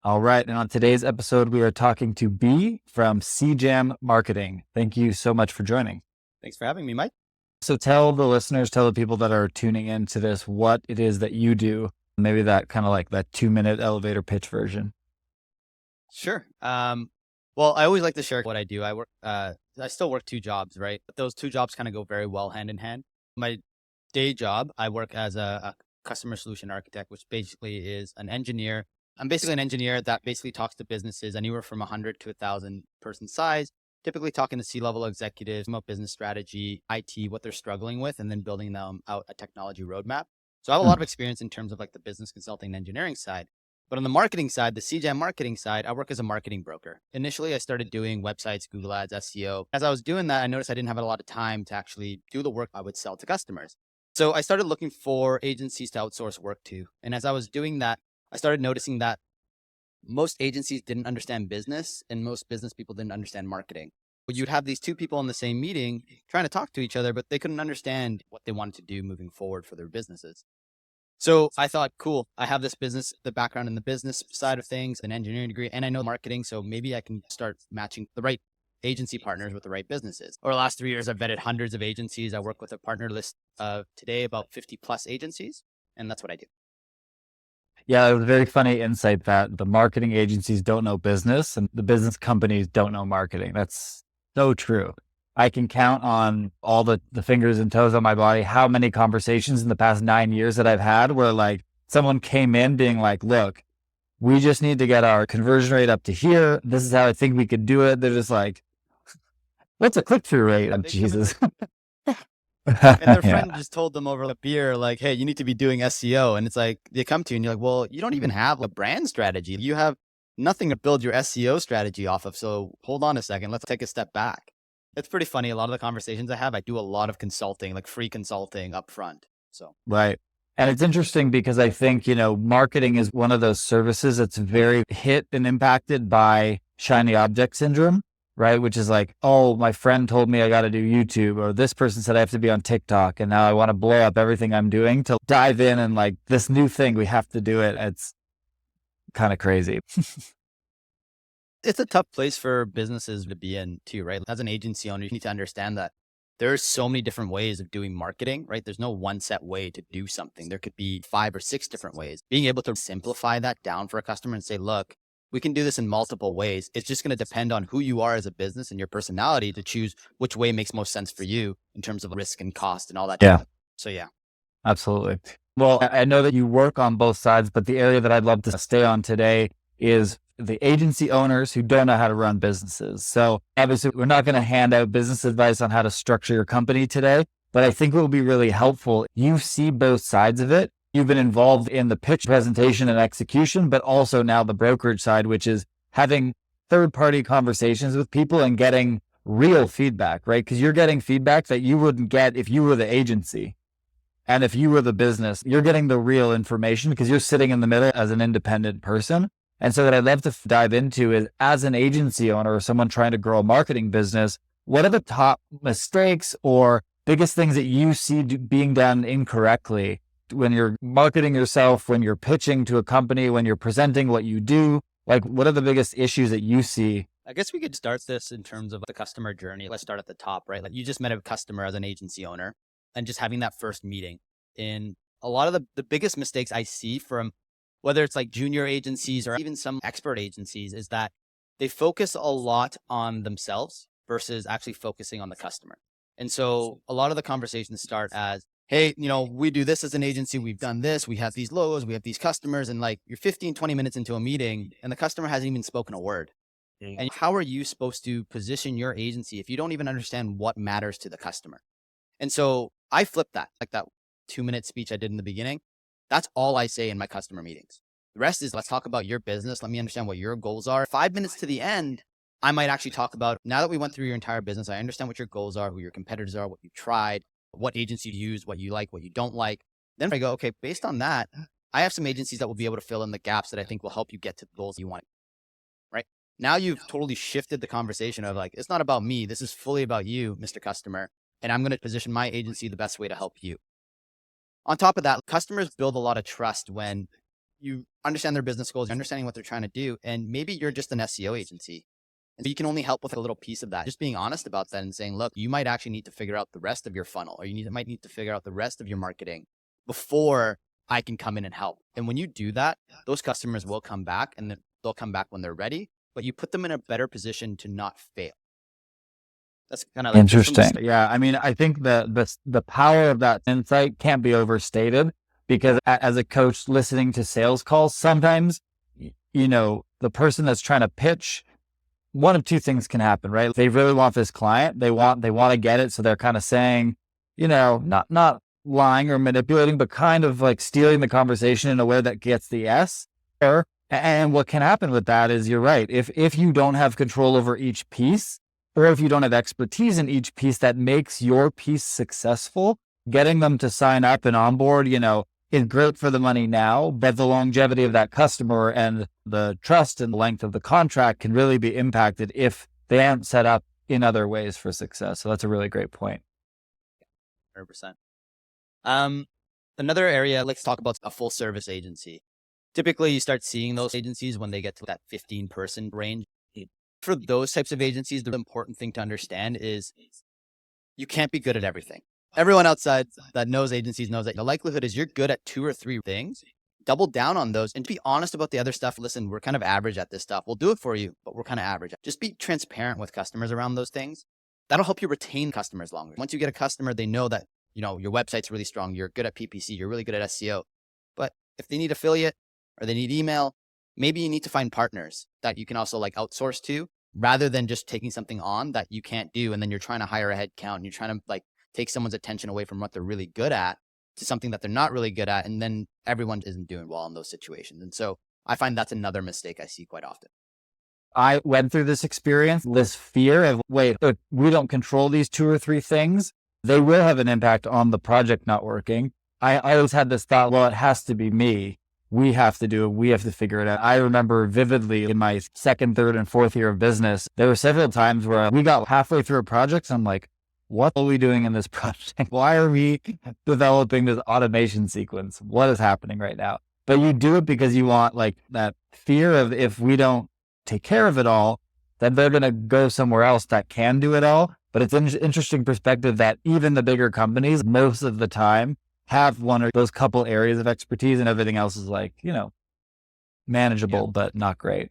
All right. And on today's episode, we are talking to B from Cjam Marketing. Thank you so much for joining. Thanks for having me, Mike. So tell the listeners, tell the people that are tuning into this, what it is that you do. Maybe that kind of like that 2-minute elevator pitch version. Sure. Well, I always like to share what I do. I still work 2 jobs, right? But those 2 jobs kind of go very well hand in hand. My day job, I work as a customer solution architect, which basically is an engineer. I'm basically an engineer that basically talks to businesses anywhere from 100 to 1,000 person size, typically talking to C-level executives about business strategy, IT, what they're struggling with, and then building them out a technology roadmap. So I have a lot of experience in terms of like the business consulting and engineering side. But on the marketing side, the Cjam marketing side, I work as a marketing broker. Initially, I started doing websites, Google Ads, SEO. As I was doing that, I noticed I didn't have a lot of time to actually do the work I would sell to customers. So I started looking for agencies to outsource work to. And as I was doing that, I started noticing that most agencies didn't understand business and most business people didn't understand marketing. But you'd have these 2 people in the same meeting trying to talk to each other, but they couldn't understand what they wanted to do moving forward for their businesses. So I thought, cool, I have this business, the background in the business side of things, an engineering degree, and I know marketing. So maybe I can start matching the right agency partners with the right businesses. Over the last 3 years, I've vetted hundreds of agencies. I work with a partner list of today about 50 plus agencies, and that's what I do. Yeah, it was a very funny insight that the marketing agencies don't know business and the business companies don't know marketing. That's so true. I can count on all the fingers and toes on my body how many conversations in the past 9 years that I've had where like someone came in being like, look, we just need to get our conversion rate up to here. This is how I think we could do it. They're just like, what's a click-through rate? Oh, They come in Jesus. and their Yeah. friend just told them over a beer, like, hey, you need to be doing SEO. And it's like, they come to you and you're like, well, you don't even have a brand strategy. You have nothing to build your SEO strategy off of. So hold on a second. Let's take a step back. It's pretty funny. A lot of the conversations I have, I do a lot of consulting, like free consulting up front. So Right. And it's interesting because I think, marketing is one of those services that's very hit and impacted by shiny object syndrome, right? Which is like, oh, my friend told me I got to do YouTube, or this person said I have to be on TikTok. And now I want to blow up everything I'm doing to dive in and like this new thing, we have to do it. It's kind of crazy. it's a tough place for businesses to be in too, right? As an agency owner, you need to understand that there's so many different ways of doing marketing, right? There's no one set way to do something. There could be 5 or 6 different ways. Being able to simplify that down for a customer and say, look, we can do this in multiple ways. It's just going to depend on who you are as a business and your personality to choose which way makes most sense for you in terms of risk and cost and all that. Yeah, So yeah. absolutely. Well, I know that you work on both sides, but the area that I'd love to stay on today is the agency owners who don't know how to run businesses. So obviously we're not going to hand out business advice on how to structure your company today, but I think it will be really helpful. You see both sides of it. You've been involved in the pitch presentation and execution, but also now the brokerage side, which is having third-party conversations with people and getting real feedback, right? Because you're getting feedback that you wouldn't get if you were the agency. And if you were the business, you're getting the real information because you're sitting in the middle as an independent person. And so what I'd love to dive into is, as an agency owner or someone trying to grow a marketing business, what are the top mistakes or biggest things that you see being done incorrectly when you're marketing yourself, when you're pitching to a company, when you're presenting what you do? Like, what are the biggest issues that you see? I guess we could start this in terms of the customer journey. Let's start at the top, right? Like you just met a customer as an agency owner and just having that first meeting. And a lot of the biggest mistakes I see from whether it's like junior agencies or even some expert agencies is that they focus a lot on themselves versus actually focusing on the customer. And so a lot of the conversations start as, hey, we do this as an agency. We've done this. We have these logos. We have these customers. And like you're 15, 20 minutes into a meeting and the customer hasn't even spoken a word. And how are you supposed to position your agency if you don't even understand what matters to the customer? And so I flip that, like that 2-minute speech I did in the beginning. That's all I say in my customer meetings. The rest is let's talk about your business. Let me understand what your goals are. 5 minutes to the end, I might actually talk about, now that we went through your entire business, I understand what your goals are, who your competitors are, what you tried, what agency you use, what you like, what you don't like. Then I go, okay, based on that, I have some agencies that will be able to fill in the gaps that I think will help you get to the goals you want. Right? Now you've totally shifted the conversation of like, it's not about me. This is fully about you, Mr. Customer. And I'm going to position my agency the best way to help you. On top of that, customers build a lot of trust when you understand their business goals, you're understanding what they're trying to do. And maybe you're just an SEO agency. And you can only help with a little piece of that. Just being honest about that and saying, look, you might actually need to figure out the rest of your funnel, or might need to figure out the rest of your marketing before I can come in and help. And when you do that, those customers will come back, and then they'll come back when they're ready, but you put them in a better position to not fail. That's kind of like interesting. Yeah. I mean, I think the power of that insight can't be overstated, because as a coach listening to sales calls, sometimes, the person that's trying to pitch, one of two things can happen, right? They really want this client. They want to get it. So they're kind of saying, not lying or manipulating, but kind of like stealing the conversation in a way that gets the yes. And what can happen with that is, you're right. If you don't have control over each piece, or if you don't have expertise in each piece that makes your piece successful, getting them to sign up and onboard, is great for the money now, but the longevity of that customer and the trust and length of the contract can really be impacted if they aren't set up in other ways for success. So that's a really great point. 100%. Another area, let's talk about a full service agency. Typically, you start seeing those agencies when they get to that 15-person range. For those types of agencies, the important thing to understand is you can't be good at everything. Everyone outside that knows agencies knows that the likelihood is you're good at 2 or 3 things. Double down on those and be honest about the other stuff. Listen, we're kind of average at this stuff. We'll do it for you, but we're kind of average. Just be transparent with customers around those things. That'll help you retain customers longer. Once you get a customer, they know that, your website's really strong. You're good at PPC. You're really good at SEO. But if they need affiliate or they need email, maybe you need to find partners that you can also outsource to, rather than just taking something on that you can't do. And then you're trying to hire a head count and you're trying to take someone's attention away from what they're really good at to something that they're not really good at. And then everyone isn't doing well in those situations. And so I find that's another mistake I see quite often. I went through this experience, this fear of, wait, if we don't control these 2 or 3 things, they will have an impact on the project not working. I always had this thought, well, it has to be me. We have to do it. We have to figure it out. I remember vividly in my 2nd, 3rd, and 4th year of business, there were several times where we got halfway through a project. And I'm like, what are we doing in this project? Why are we developing this automation sequence? What is happening right now? But you do it because you want that fear of, if we don't take care of it all, then they're going to go somewhere else that can do it all. But it's an interesting perspective that even the bigger companies, most of the time, have one or those couple areas of expertise, and everything else is manageable, but not great.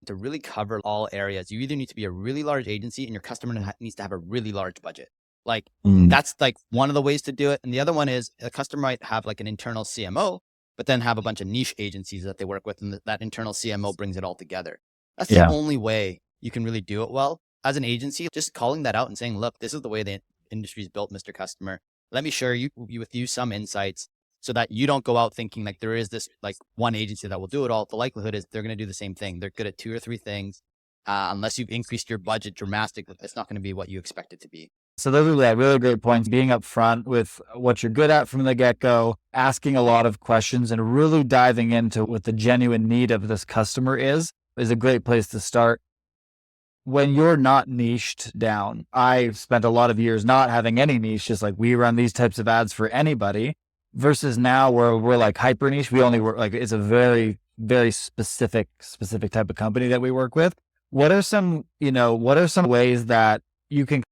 To really cover all areas, you either need to be a really large agency and your customer needs to have a really large budget. That's one of the ways to do it. And the other one is a customer might have an internal CMO, but then have a bunch of niche agencies that they work with, and that internal CMO brings it all together. That's the only way you can really do it well. As an agency, just calling that out and saying, look, this is the way the industry is built, Mr. Customer. Let me share with you some insights so that you don't go out thinking there is this one agency that will do it all. The likelihood is they're going to do the same thing. They're good at 2 or 3 things. Unless you've increased your budget dramatically, it's not going to be what you expect it to be. So those are really great points. Being upfront with what you're good at from the get-go, asking a lot of questions, and really diving into what the genuine need of this customer is a great place to start. When you're not niched down, I spent a lot of years not having any niche, just we run these types of ads for anybody, versus now where we're hyper niche. We only work it's a very, very specific type of company that we work with. What are some ways that you can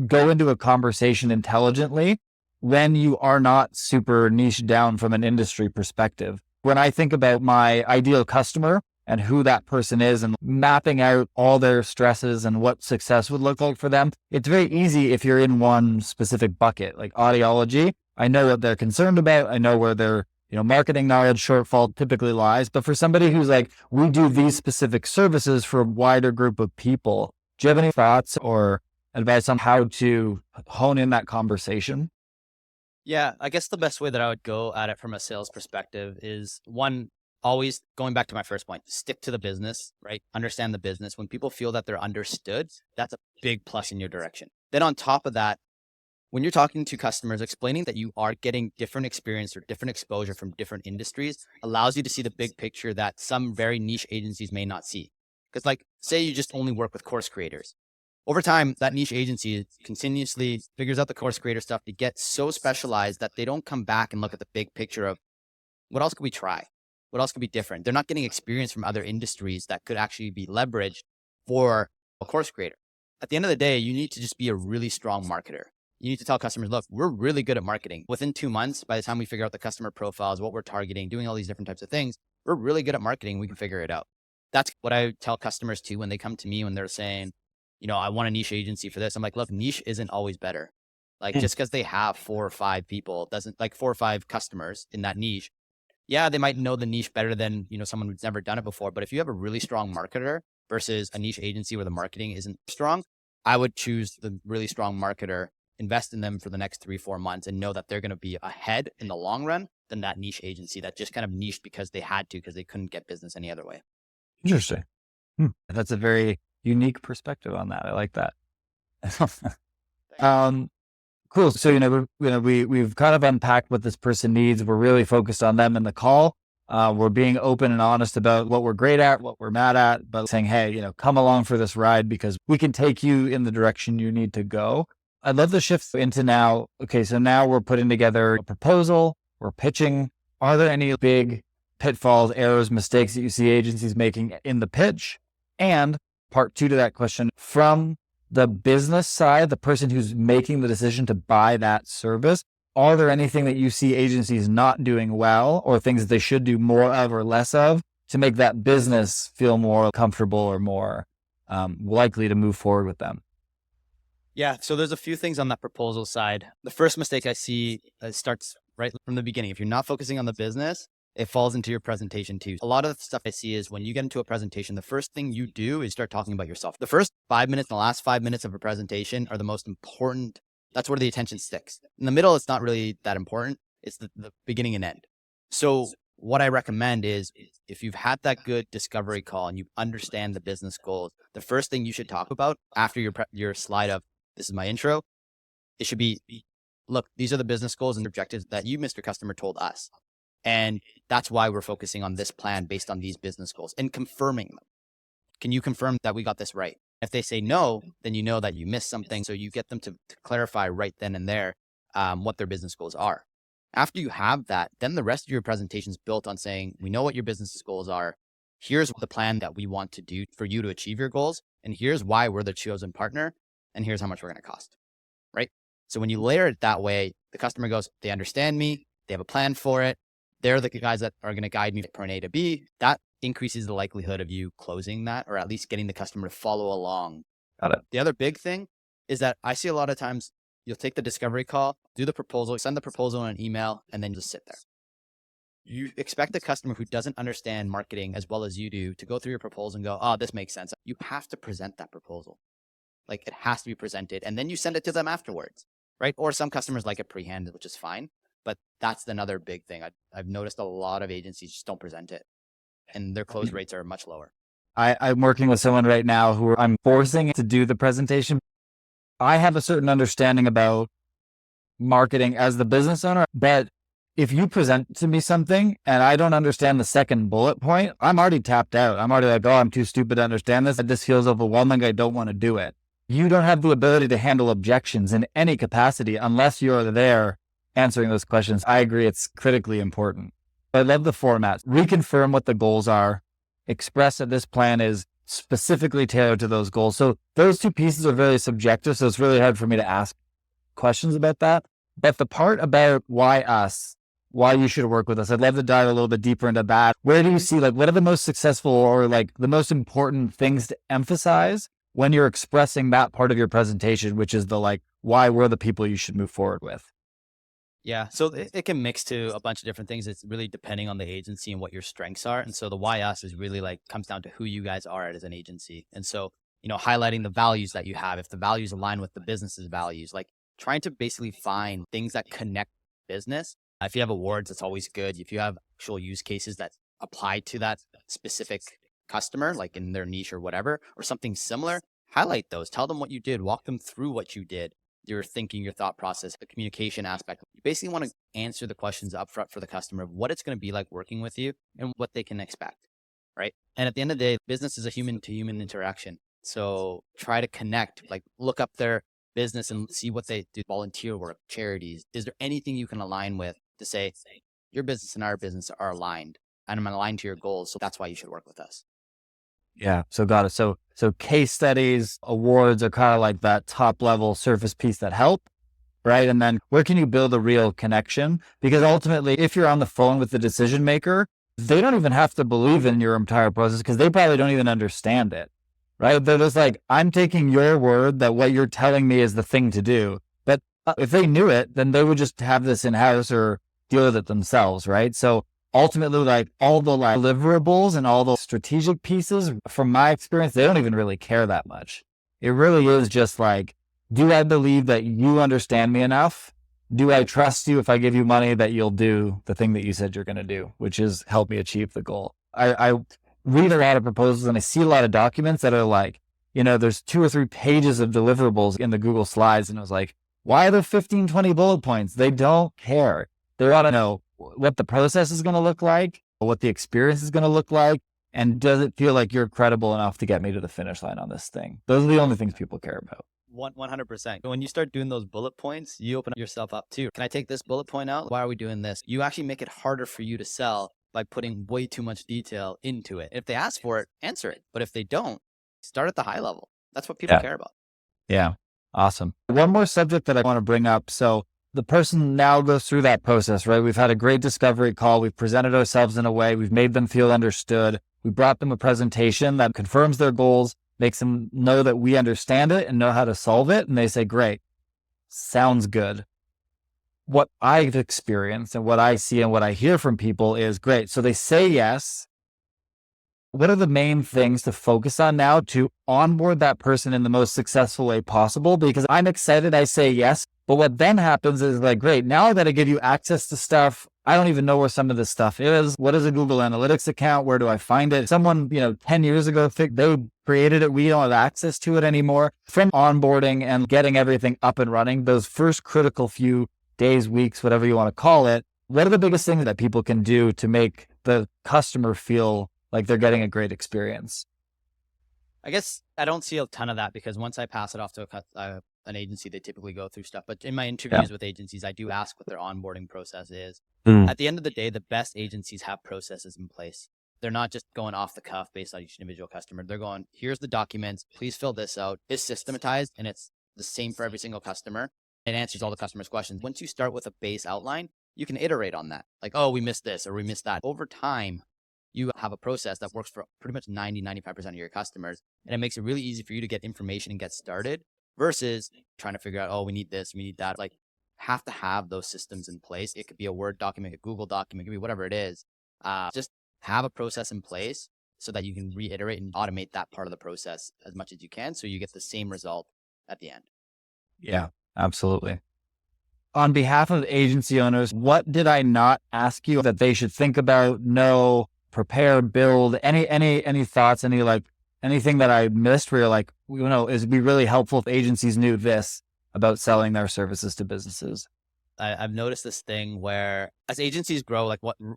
go into a conversation intelligently when you are not super niche down from an industry perspective? When I think about my ideal customer and who that person is and mapping out all their stresses and what success would look like for them, it's very easy if you're in one specific bucket, like audiology. I know what they're concerned about. I know where their marketing knowledge shortfall typically lies. But for somebody who's we do these specific services for a wider group of people, do you have any thoughts or advice on how to hone in that conversation? Yeah, I guess the best way that I would go at it from a sales perspective is, one, always going back to my first point, stick to the business, right? Understand the business. When people feel that they're understood, that's a big plus in your direction. Then on top of that, when you're talking to customers, explaining that you are getting different experience or different exposure from different industries allows you to see the big picture that some very niche agencies may not see. Because say you just only work with course creators. Over time, that niche agency continuously figures out the course creator stuff to get so specialized that they don't come back and look at the big picture of what else could we try? What else could be different? They're not getting experience from other industries that could actually be leveraged for a course creator. At the end of the day, you need to just be a really strong marketer. You need to tell customers, look, we're really good at marketing. Within 2 months, by the time we figure out the customer profiles, what we're targeting, doing all these different types of things, we're really good at marketing. We can figure it out. That's what I tell customers too when they come to me, when they're saying, I want a niche agency for this. I'm like, look, niche isn't always better. Like just because they have 4 or 5 people doesn't, like 4 or 5 customers in that niche. Yeah, they might know the niche better than, someone who's never done it before. But if you have a really strong marketer versus a niche agency where the marketing isn't strong, I would choose the really strong marketer, invest in them for the next 3-4 months and know that they're going to be ahead in the long run than that niche agency that just kind of niched because they had to, because they couldn't get business any other way. Interesting. That's a very unique perspective on that. I like that. Cool. So, we've kind of unpacked what this person needs. We're really focused on them in the call. We're being open and honest about what we're great at, what we're mad at, but saying, hey, come along for this ride because we can take you in the direction you need to go. I'd love to shift into now. Okay. So now we're putting together a proposal. We're pitching. Are there any big pitfalls, errors, mistakes that you see agencies making in the pitch? And part 2 to that question, from the business side, the person who's making the decision to buy that service, are there anything that you see agencies not doing well or things that they should do more of or less of to make that business feel more comfortable or more likely to move forward with them? Yeah. So there's a few things on that proposal side. The first mistake I see starts right from the beginning. If you're not focusing on the business, it falls into your presentation too. A lot of the stuff I see is when you get into a presentation, the first thing you do is start talking about yourself. The first 5 minutes, the last 5 minutes of a presentation are the most important. That's where the attention sticks. In the middle, it's not really that important. It's the beginning and end. So what I recommend is if you've had that good discovery call and you understand the business goals, the first thing you should talk about after your slide of this is my intro, it should be, look, these are the business goals and objectives that you, Mr. Customer, told us. And that's why we're focusing on this plan based on these business goals and confirming them. Can you confirm that we got this right? If they say no, then you know that you missed something. So you get them to clarify right then and there what their business goals are. After you have that, then the rest of your presentation is built on saying, we know what your business goals are. Here's the plan that we want to do for you to achieve your goals. And here's why we're the chosen partner. And here's how much we're going to cost, right? So when you layer it that way, the customer goes, they understand me. They have a plan for it. They're the guys that are going to guide me from A to B. That increases the likelihood of you closing that, or at least getting the customer to follow along. Got it. The other big thing is that I see a lot of times you'll take the discovery call, do the proposal, send the proposal in an email, and then just sit there. You expect the customer who doesn't understand marketing as well as you do to go through your proposal and go, oh, this makes sense. You have to present that proposal. Like it has to be presented, and then you send it to them afterwards, right? Or some customers like it pre-handed, which is fine. But that's another big thing. I've noticed a lot of agencies just don't present it and their close rates are much lower. I'm working with someone right now who I'm forcing to do the presentation. I have a certain understanding about marketing as the business owner, but if you present to me something and I don't understand the second bullet point, I'm already tapped out. I'm already like, oh, I'm too stupid to understand this. This feels overwhelming. I don't want to do it. You don't have the ability to handle objections in any capacity unless you're there answering those questions. I agree. It's critically important. I love the format. Reconfirm what the goals are. Express that this plan is specifically tailored to those goals. So those 2 pieces are very subjective. So it's really hard for me to ask questions about that. But the part about why us, why you should work with us, I'd love to dive a little bit deeper into that. Where do you see, what are the most successful or the most important things to emphasize when you're expressing that part of your presentation, which is the why we're the people you should move forward with? Yeah. So it can mix to a bunch of different things. It's really depending on the agency and what your strengths are. And so the why us is really comes down to who you guys are as an agency. And so, highlighting the values that you have, if the values align with the business's values, trying to basically find things that connect business. If you have awards, that's always good. If you have actual use cases that apply to that specific customer, like in their niche or whatever, or something similar, highlight those, tell them what you did, walk them through what you did. Your thinking, your thought process, the communication aspect. You basically want to answer the questions up front for the customer of what it's going to be like working with you and what they can expect, right? And at the end of the day, business is a human to human interaction. So try to connect, look up their business and see what they do, volunteer work, charities. Is there anything you can align with to say your business and our business are aligned? and I'm aligned to your goals. So that's why you should work with us. Yeah. So got it. So case studies, awards are kind of like that top level surface piece that help. Right. And then where can you build a real connection? Because ultimately, if you're on the phone with the decision maker, they don't even have to believe in your entire process because they probably don't even understand it. Right. They're just like, I'm taking your word that what you're telling me is the thing to do. But if they knew it, then they would just have this in house or deal with it themselves. Right. So ultimately, like all the like deliverables and all the strategic pieces, from my experience, they don't even really care that much. It really is just like, do I believe that you understand me enough? Do I trust you if I give you money that you'll do the thing that you said you're going to do, which is help me achieve the goal? I read a lot of proposals and I see a lot of documents that are like, there's 2 or 3 pages of deliverables in the Google Slides. And I was like, why are there 15, 20 bullet points? They don't care. They want to know what the process is going to look like, what the experience is going to look like, and does it feel like you're credible enough to get me to the finish line on this thing? Those are the only things people care about. 100%. When you start doing those bullet points, you open yourself up too. Can I take this bullet point out? Why are we doing this? You actually make it harder for you to sell by putting way too much detail into it. If they ask for it, answer it. But if they don't, start at the high level. That's what people care about. Yeah. Awesome. One more subject that I want to bring up. So the person now goes through that process, right? We've had a great discovery call. We've presented ourselves in a way. We've made them feel understood. We brought them a presentation that confirms their goals, makes them know that we understand it and know how to solve it. And they say, great, sounds good. What I've experienced and what I see and what I hear from people is great. So they say yes. What are the main things to focus on now to onboard that person in the most successful way possible? Because I'm excited, I say yes. But what then happens is like, great, now I got to give you access to stuff. I don't even know where some of this stuff is. What is a Google Analytics account? Where do I find it? Someone, 10 years ago, they created it. We don't have access to it anymore. From onboarding and getting everything up and running, those first critical few days, weeks, whatever you want to call it, what are the biggest things that people can do to make the customer feel like they're getting a great experience? I guess I don't see a ton of that because once I pass it off to an agency, they typically go through stuff. But in my interviews with agencies, I do ask what their onboarding process is. At the end of the day, the best agencies have processes in place. They're not just going off the cuff based on each individual customer. They're going, here's the documents. Please fill this out. It's systematized and it's the same for every single customer. It answers all the customer's questions. Once you start with a base outline, you can iterate on that. Like, oh, we missed this or we missed that. Over time, you have a process that works for pretty much 95% of your customers. And it makes it really easy for you to get information and get started versus trying to figure out, oh, we need this, we need that. Like, have to have those systems in place. It could be a Word document, a Google document, it could be whatever it is. Just have a process in place so that you can reiterate and automate that part of the process as much as you can so you get the same result at the end. Yeah, absolutely. On behalf of agency owners, what did I not ask you that they should think about, know, prepare, build? Any thoughts, anything that I missed where you're like, it'd be really helpful if agencies knew this about selling their services to businesses? I've noticed this thing where as agencies grow,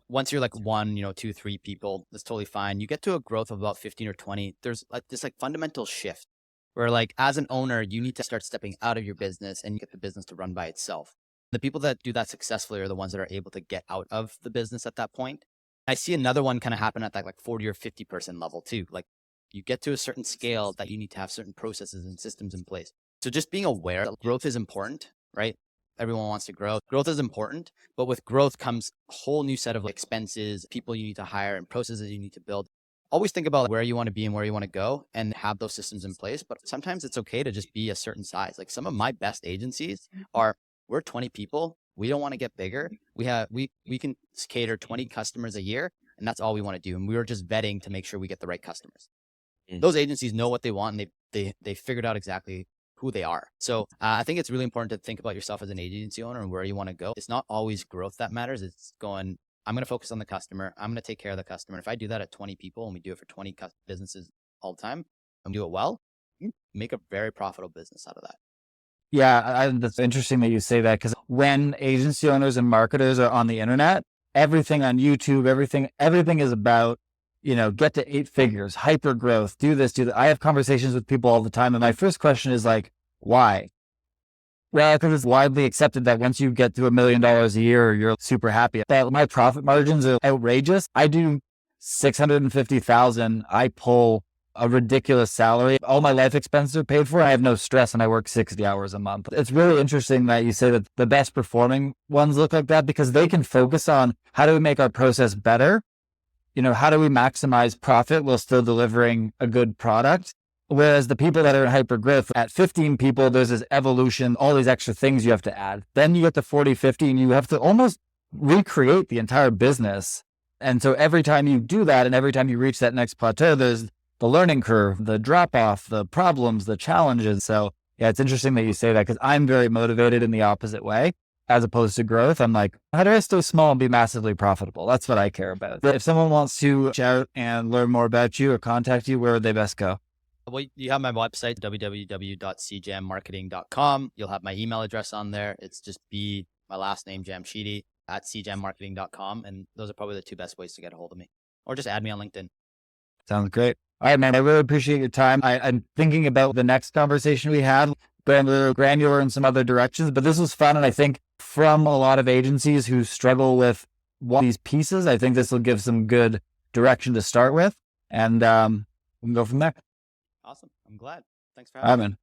once you're 1, 2, 3 people, that's totally fine. You get to a growth of about 15 or 20. There's this fundamental shift where as an owner, you need to start stepping out of your business and get the business to run by itself. The people that do that successfully are the ones that are able to get out of the business at that point. I see another one kind of happen at that 40 or 50 person level too. You get to a certain scale that you need to have certain processes and systems in place. So just being aware that growth is important, right? Everyone wants to grow. Growth is important, but with growth comes a whole new set of expenses, people you need to hire and processes you need to build. Always think about where you want to be and where you want to go and have those systems in place. But sometimes it's okay to just be a certain size. Some of my best agencies we're 20 people. We don't want to get bigger. We can cater 20 customers a year and that's all we want to do. And we were just vetting to make sure we get the right customers. Those agencies know what they want and they figured out exactly who they are. So I think it's really important to think about yourself as an agency owner and where you want to go. It's not always growth that matters. It's going, I'm going to focus on the customer. I'm going to take care of the customer. And if I do that at 20 people and we do it for 20 businesses all the time and do it well, you make a very profitable business out of that. Yeah, that's interesting that you say that because when agency owners and marketers are on the internet, everything on YouTube, everything is about, get to 8 figures, hyper growth, do this, do that. I have conversations with people all the time. And my first question is why? Well, I think it's widely accepted that once you get to $1 million a year, you're super happy. That my profit margins are outrageous. I do 650,000. I pull a ridiculous salary. All my life expenses are paid for. I have no stress and I work 60 hours a month. It's really interesting that you say that the best performing ones look like that because they can focus on how do we make our process better? How do we maximize profit while still delivering a good product? Whereas the people that are in hyper growth at 15 people, there's this evolution, all these extra things you have to add. Then you get to 40, 50 and you have to almost recreate the entire business. And so every time you do that and every time you reach that next plateau, there's the learning curve, the drop off, the problems, the challenges. So yeah, it's interesting that you say that because I'm very motivated in the opposite way. As opposed to growth, I'm like, how do I stay small and be massively profitable? That's what I care about. If someone wants to reach out and learn more about you or contact you, where would they best go? Well, you have my website, www.cjammarketing.com. You'll have my email address on there. It's just my last name, Jamshidi, at cjammarketing.com. And those are probably the two best ways to get a hold of me. Or just add me on LinkedIn. Sounds great. All right, man. I really appreciate your time. I'm thinking about the next conversation we had, going a little granular in some other directions, but this was fun. And I think from a lot of agencies who struggle with one of these pieces, I think this will give some good direction to start with. And we can go from there. Awesome. I'm glad. Thanks for having me. Man.